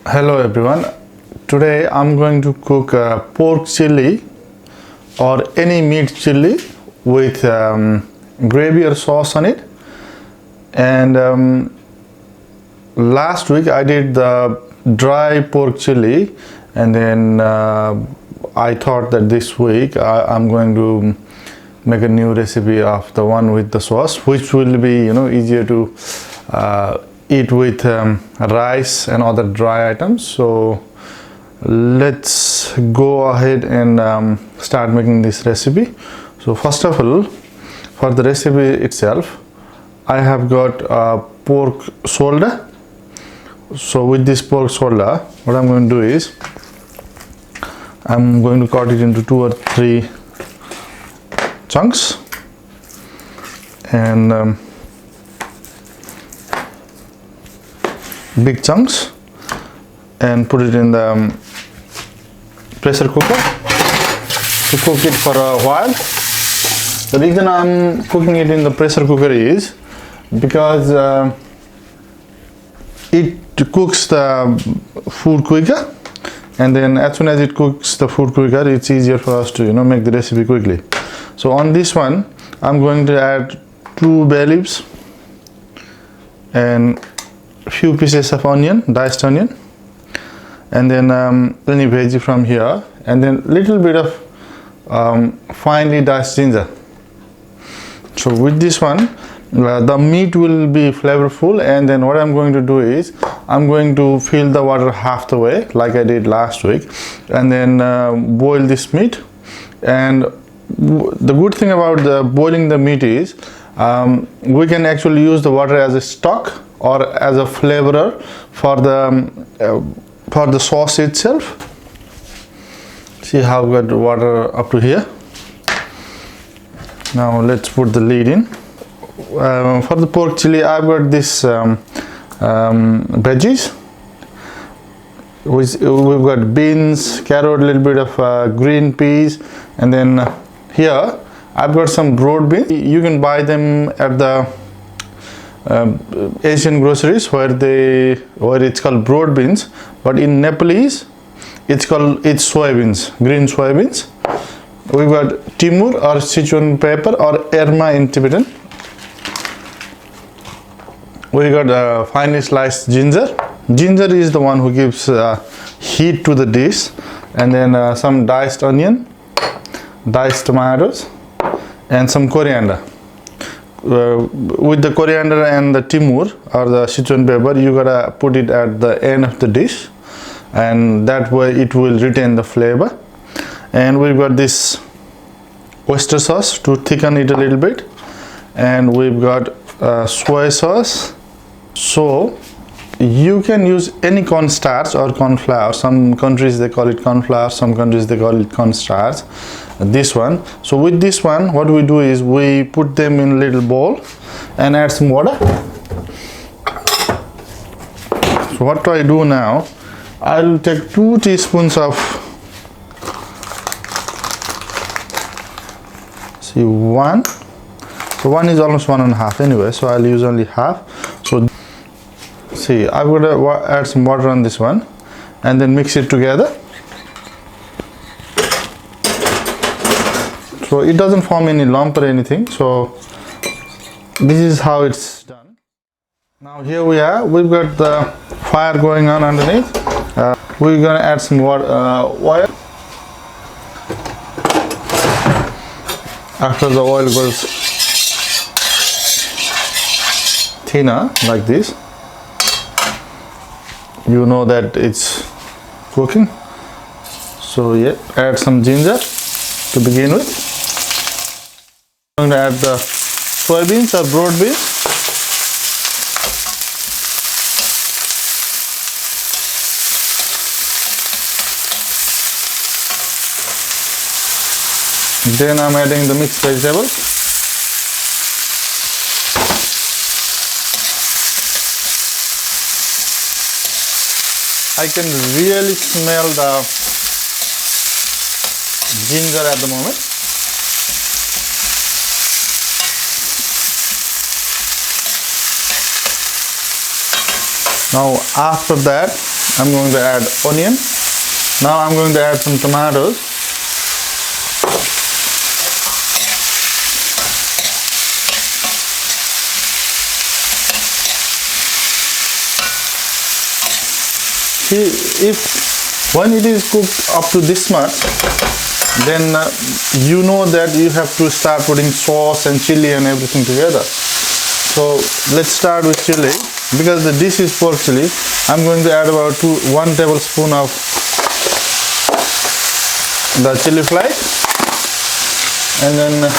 Hello everyone. Today I'm going to cook pork chili or any meat chili with gravy or sauce on it. And last week I did the dry pork chili, and then I thought that this week I'm going to make a new recipe of the one with the sauce, which will be easier to eat with rice and other dry items. So let's go ahead and start making this recipe. So first of all, for the recipe itself, I have got pork shoulder. So with this pork shoulder, what I'm going to do is I'm going to cut it into 2 or 3 chunks, and big chunks, and put it in the pressure cooker to cook it for a while. The reason I'm cooking it in the pressure cooker is because it cooks the food quicker, and then as soon as it cooks the food quicker, it's easier for us to make the recipe quickly. So on this one, I'm going to add 2 bay leaves and a few pieces of onion, diced onion, and then any veggie from here, and then little bit of finely diced ginger. So with this one, the meat will be flavorful, and then what I'm going to do is I'm going to fill the water half the way like I did last week, and then boil this meat. And the good thing about boiling the meat is we can actually use the water as a stock or as a flavorer for the sauce itself. See how I've got water up to here. Now let's put the lid in. For the pork chili, I've got this veggies. We've got beans, carrot, a little bit of green peas, and then here I've got some broad beans. You can buy them at the Asian groceries where it's called broad beans, but in Nepalese it's soybeans, green soybeans. We've got timur or Sichuan pepper or erma in Tibetan. We got finely sliced ginger. Ginger is the one who gives heat to the dish, and then some diced onion, diced tomatoes, and some coriander. With the coriander and the timur or the Sichuan pepper, you gotta put it at the end of the dish, and that way it will retain the flavor. And we've got this oyster sauce to thicken it a little bit, and we've got soy sauce. So you can use any cornstarch or corn flour. Some countries they call it corn flour, some countries they call it cornstarch. This one. So with this one, what we do is we put them in a little bowl and add some water. So what do I do now? I'll take 2 teaspoons of, see, 1. So 1 is almost 1.5 anyway, so I'll use only half. So see, I'm going to add some water on this one and then mix it together. So it doesn't form any lump or anything. So this is how it's done. Now here we are. We've got the fire going on underneath. We're going to add some water, oil. After the oil goes thinner like this, you know that it's cooking. So yeah, add some ginger to begin with. I'm going to add the soybeans or broad beans. Then I'm adding the mixed vegetables. I can really smell the ginger at the moment. Now after that I'm going to add onion. Now I'm going to add some tomatoes. See, if when it is cooked up to this much, then you know that you have to start putting sauce and chili and everything together. So let's start with chili. Because the dish is pork chili, I'm going to add about 1 tablespoon of the chili flake, and then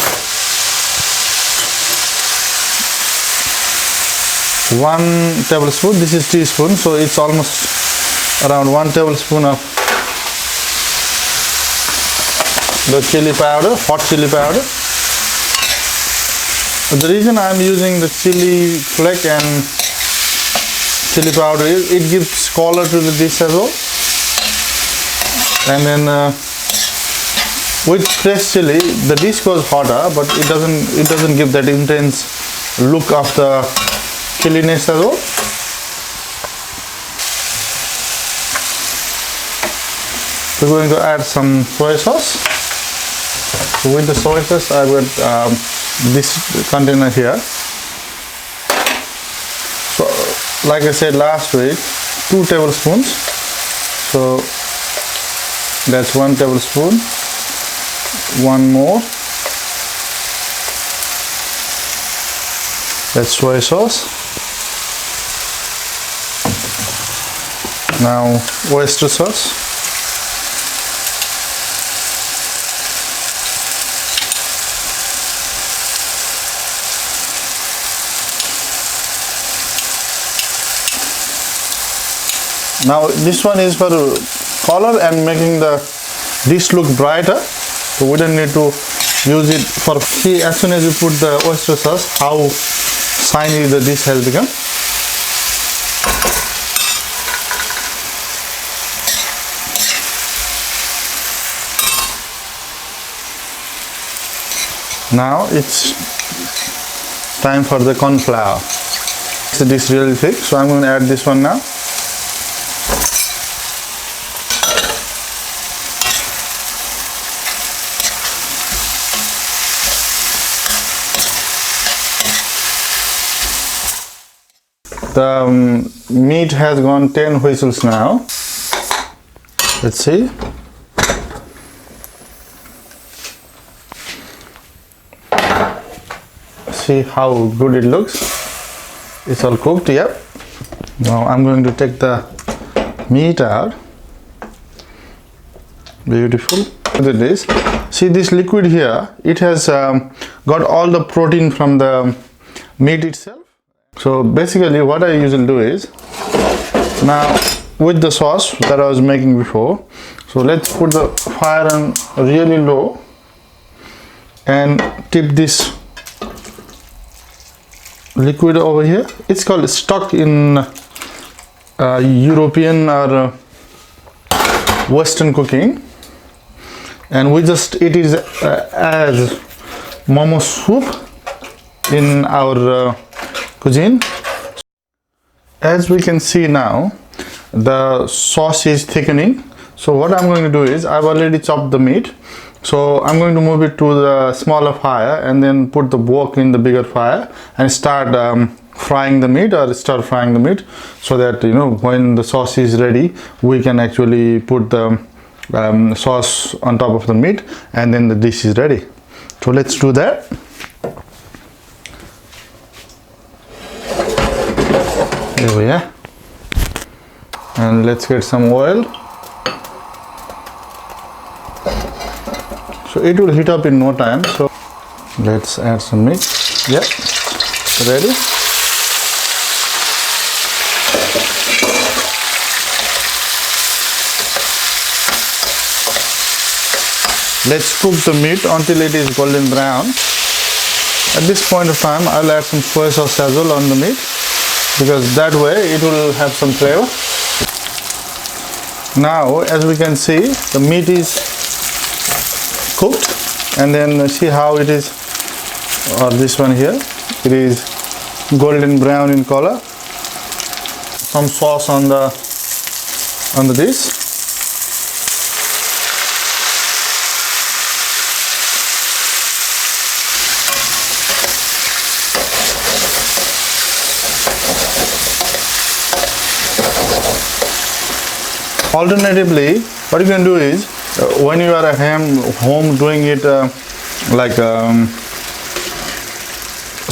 1 tablespoon. This is teaspoon, so it's almost around 1 tablespoon of the chili powder, hot chili powder. The reason I'm using the chili flake and chili powder is it gives color to the dish as well. And then with fresh chili, the dish goes hotter, but it doesn't give that intense look of the chilliness as well. We're going to add some soy sauce. So with the soy sauce, I've got this container here. So like I said last week, 2 tablespoons. So that's 1 tablespoon. 1 more. That's soy sauce. Now oyster sauce. Now this one is for color and making the dish look brighter, so we don't need to use it for. See, as soon as you put the oyster sauce, how shiny the dish has become. Now it's time for the corn flour. So this is really thick, so I'm going to add this one now. The meat has gone 10 whistles now. Let's see. See how good it looks. It's all cooked, yep. Now I'm going to take the meat out. Beautiful. Look at this. See this liquid here, it has got all the protein from the meat itself. So basically what I usually do is, now with the sauce that I was making before, so let's put the fire on really low and tip this liquid over here. It's called stock in European or Western cooking, and we just eat it as momo soup in our cuisine. As we can see now, the sauce is thickening. So what I'm going to do is, I've already chopped the meat, so I'm going to move it to the smaller fire and then put the wok in the bigger fire and start frying the meat, or stir frying the meat, so that, you know, when the sauce is ready, we can actually put the sauce on top of the meat and then the dish is ready. So let's do that. There we are. And let's get some oil. So it will heat up in no time. So let's add some meat. Yeah, ready. Let's cook the meat until it is golden brown. At this point of time, I'll add some soy sauce as well on the meat, because that way it will have some flavor. Now as we can see, the meat is cooked, and then see how it is, or this one here, it is golden brown in color. some sauce on the dish. Alternatively, what you can do is when you are at home doing it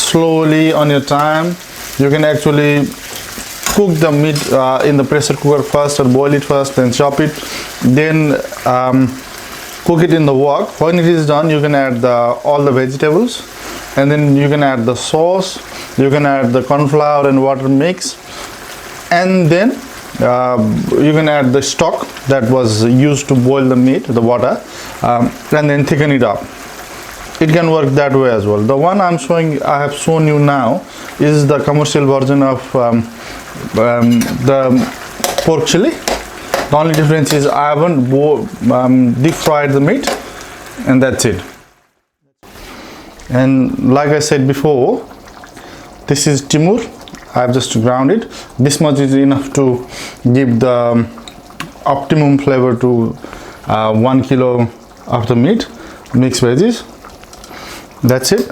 slowly on your time, you can actually cook the meat in the pressure cooker first, or boil it first, then chop it, then cook it in the wok. When it is done, you can add all the vegetables, and then you can add the sauce, you can add the corn flour and water mix, and then you can add the stock that was used to boil the meat, the water, and then thicken it up. It can work that way as well. The one I have shown you now is the commercial version of the pork chili. The only difference is I haven't deep fried the meat, and that's it. And like I said before, this is Timur. I have just ground it. This much is enough to give the optimum flavor to 1 kilo of the meat, mixed veggies. That's it.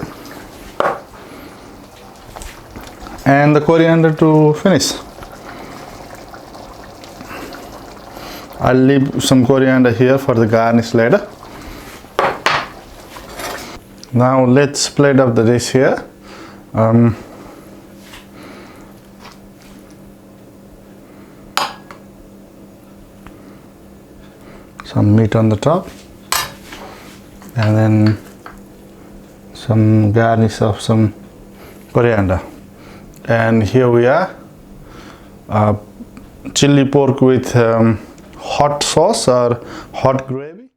And the coriander to finish. I'll leave some coriander here for the garnish later. Now let's plate up the dish here. Some meat on the top, and then some garnish of some coriander. And here we are, chili pork with hot sauce or hot gravy.